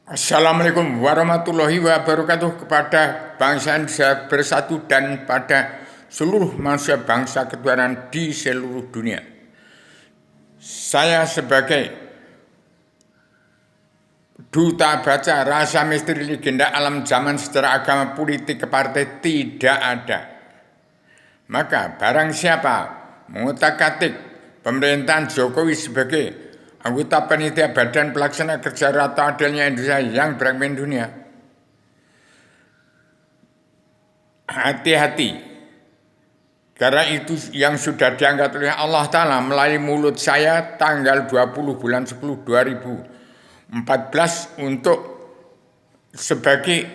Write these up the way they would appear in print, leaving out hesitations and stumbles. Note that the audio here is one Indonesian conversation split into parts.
Assalamualaikum warahmatullahi wabarakatuh kepada bangsa Indonesia bersatu dan pada seluruh manusia bangsa ketuhanan di seluruh dunia. Saya sebagai duta baca rasa misteri legenda alam zaman sejarah agama politik ke partai tidak ada. Maka barang siapa mengutak-atik pemerintahan Jokowi sebagai anggota panitia Badan Pelaksana Kerja Rata Adilnya Indonesia yang beragam dunia, hati-hati, karena itu yang sudah diangkat oleh Allah Ta'ala melalui mulut saya tanggal 20 bulan 10 2014 untuk sebagai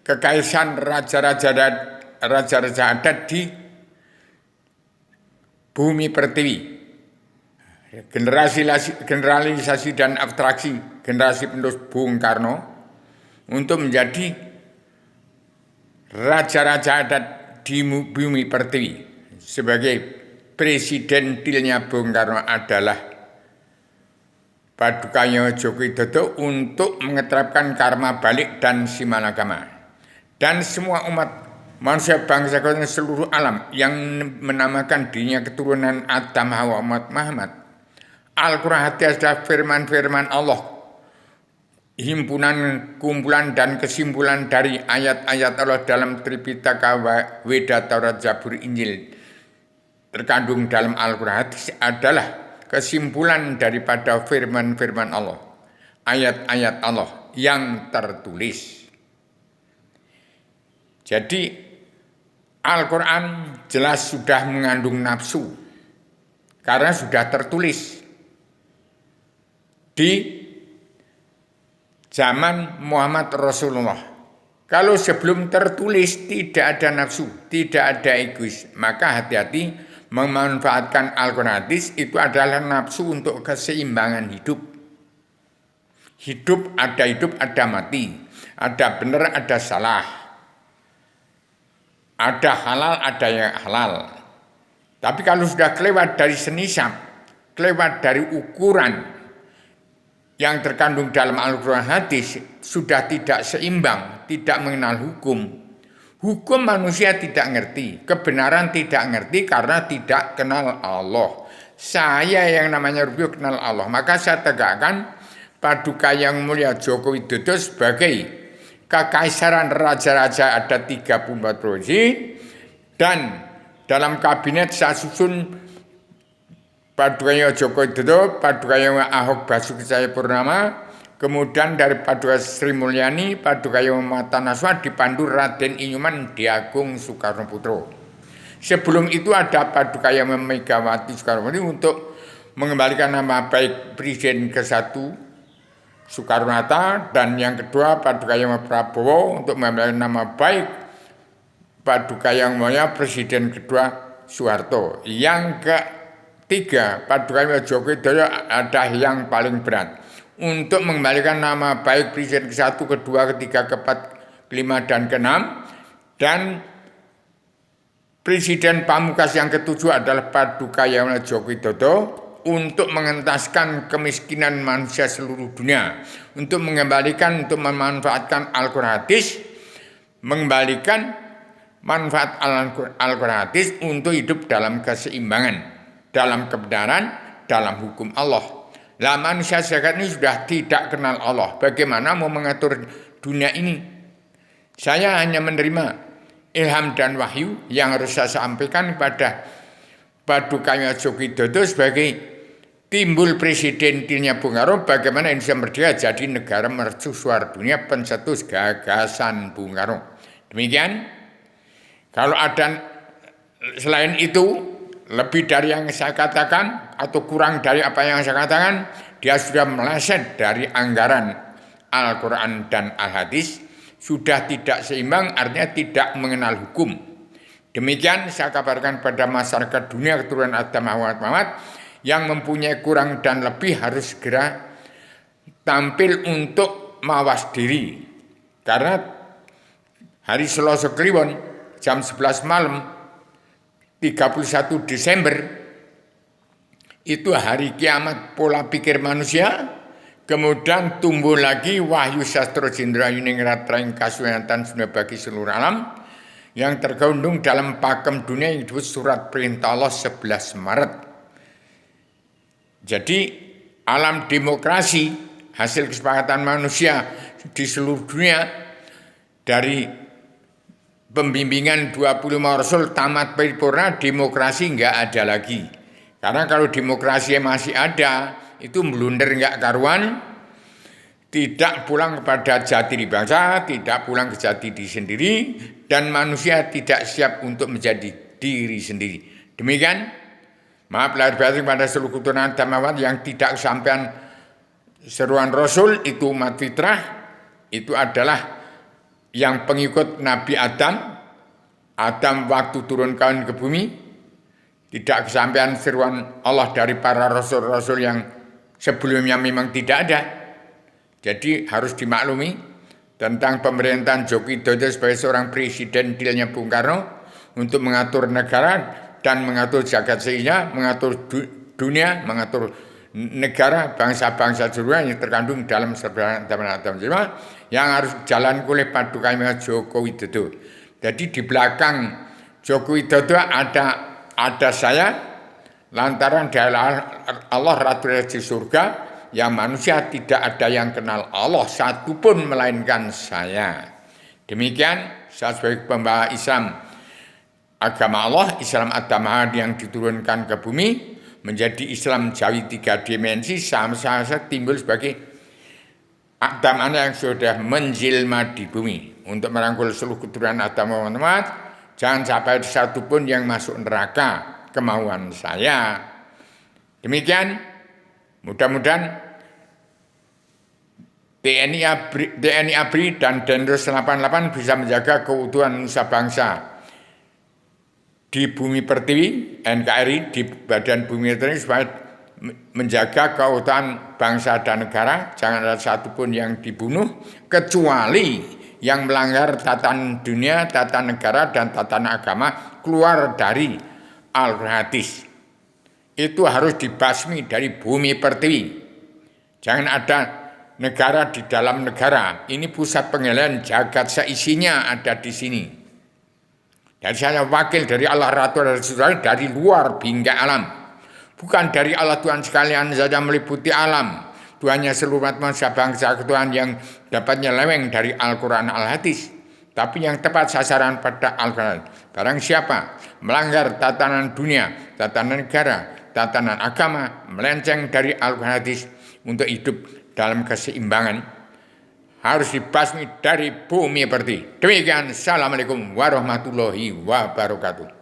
kekaisaran raja-raja adat di bumi pertiwi. Generalisasi dan abstraksi generasi penerus Bung Karno untuk menjadi raja-raja adat di bumi pertiwi. Sebagai presidentilnya Bung Karno adalah Padukanya Joko Widodo untuk mengeterapkan karma balik dan simalakama. Dan semua umat manusia bangsa seluruh alam yang menamakan dirinya keturunan Adam Hawa umat Muhammad. Al-Quran hadis adalah firman-firman Allah, himpunan, kumpulan, dan kesimpulan dari ayat-ayat Allah dalam Tripitaka, Weda, Taurat, Zabur, Injil terkandung dalam Al-Quran hadis adalah kesimpulan daripada firman-firman Allah, ayat-ayat Allah yang tertulis. Jadi Al-Quran jelas sudah mengandung nafsu karena sudah tertulis di zaman Muhammad Rasulullah. Kalau sebelum tertulis tidak ada nafsu, tidak ada egois, maka hati-hati memanfaatkan Al-Quran hadis itu adalah nafsu untuk keseimbangan hidup. Hidup, ada mati, ada benar, ada salah, ada halal, ada yang halal. Tapi kalau sudah kelewat dari senisab, kelewat dari ukuran yang terkandung dalam Al-Quran hadis, sudah tidak seimbang, tidak mengenal hukum. Hukum manusia tidak ngerti, kebenaran tidak ngerti karena tidak kenal Allah. Saya yang namanya Rubio kenal Allah, maka saya tegakkan Paduka Yang Mulia Joko Widodo sebagai kekaisaran raja-raja ada 34 provinsi, dan dalam kabinet saya susun Padukanya Joko Widodo, Padukanya Ahok Basuki Cahayapurnama, kemudian dari Paduka Sri Mulyani, Padukanya Mata Naswa dipandu Raden Inyuman Diagung Soekarno Putro. Sebelum itu ada Padukanya Megawati Soekarno Putri untuk mengembalikan nama baik Presiden ke-1 Soekarno-Hatta, dan yang kedua Padukanya Prabowo untuk mengembalikan nama baik Padukanya Presiden kedua Soeharto. Yang ketiga, Padukanya Joko Widodo ada yang paling berat untuk mengembalikan nama baik Presiden ke-1, kedua, ketiga, keempat, kelima, dan keenam. Dan Presiden Pamungkas yang ketujuh adalah Padukanya Joko Widodo untuk mengentaskan kemiskinan manusia seluruh dunia, untuk mengembalikan, untuk memanfaatkan Al-Quran hadis, mengembalikan manfaat Al-Quran hadis untuk hidup dalam keseimbangan, dalam kebenaran, dalam hukum Allah. Lah manusia sekarang ini sudah tidak kenal Allah. Bagaimana mau mengatur dunia ini? Saya hanya menerima ilham dan wahyu yang harus saya sampaikan kepada Padukanya Joko Widodo sebagai timbul presidentilnya Bung Karno, bagaimana Indonesia merdeka jadi negara mercusuar dunia pencetus gagasan Bung Karno. Demikian. Kalau ada selain itu lebih dari yang saya katakan atau kurang dari apa yang saya katakan, dia sudah meleset dari anggaran Al-Quran dan Al-Hadis, sudah tidak seimbang, artinya tidak mengenal hukum. Demikian saya kabarkan pada masyarakat dunia keturunan Adam Muhammad yang mempunyai kurang dan lebih harus segera tampil untuk mawas diri. Karena hari Selasa Kliwon jam 11 malam 31 Desember itu hari kiamat pola pikir manusia, Kemudian tumbuh lagi Wahyu Sastra Jendra Yuningrat Traing Kasunyatan Sunnah bagi seluruh alam yang tergabung dalam pakem dunia yang disebut Surat Perintah Allah 11 Maret. Jadi alam demokrasi hasil kesepakatan manusia di seluruh dunia dari pembimbingan 25 Rasul tamat paripurna, demokrasi enggak ada lagi. Karena kalau demokrasi masih ada, itu melunder enggak karuan, tidak pulang kepada jati diri bangsa, tidak pulang ke jati diri sendiri, dan manusia tidak siap untuk menjadi diri sendiri. Demikian, maaf lahir batin pada seluruh keturunan Damawat yang tidak kesampaian seruan Rasul, itu umat fitrah, itu adalah yang pengikut Nabi Adam. Adam waktu turun kawan ke bumi, tidak kesampaian seruan Allah dari para rasul-rasul yang sebelumnya memang tidak ada. Jadi harus dimaklumi tentang pemerintahan Joko Widodo sebagai seorang presiden dealnya Bung Karno untuk mengatur negara dan mengatur jagat sehingga mengatur dunia, mengatur negara, bangsa-bangsa seluruhnya yang terkandung dalam sebuah yang harus jalan oleh Paduka Joko Widodo. Jadi di belakang Joko Widodo ada saya, lantaran dari Allah Ratu di surga, yang manusia tidak ada yang kenal Allah satupun melainkan saya. Demikian saya sebagai pembawa Islam, agama Allah, Islam Adamah yang diturunkan ke bumi, menjadi Islam Jawi 3 dimensi, sama-sama timbul sebagai Adam yang sudah menjelma di bumi. Untuk merangkul seluruh keturunan Adam Muhammad, jangan sampai satupun yang masuk neraka kemauan saya. Demikian, mudah-mudahan TNI ABRI dan Densus 88 bisa menjaga keutuhan nusa bangsa di bumi pertiwi, NKRI di badan bumi pertiwi supaya menjaga keutuhan bangsa dan negara, jangan ada satupun yang dibunuh kecuali yang melanggar tatanan dunia, tatanan negara, dan tatanan agama keluar dari Al-Quran hadis. Itu harus dibasmi dari bumi pertiwi. Jangan ada negara di dalam negara. Ini pusat pengendalian jagat seisinya ada di sini. Dan saya wakil dari Allah Ratu dari luar bingkai alam. Bukan dari Allah Tuhan sekalian saja meliputi alam. Tuhannya seluruh manusia bangsa Tuhan yang dapat nyeleweng dari Al-Quran Al-Hadis. Tapi yang tepat sasaran pada Al-Quran. Barang siapa melanggar tatanan dunia, tatanan negara, tatanan agama, melenceng dari Al-Quran Hadis untuk hidup dalam keseimbangan, harus dibasmi dari bumi pertiwi. Demikian, Assalamualaikum warahmatullahi wabarakatuh.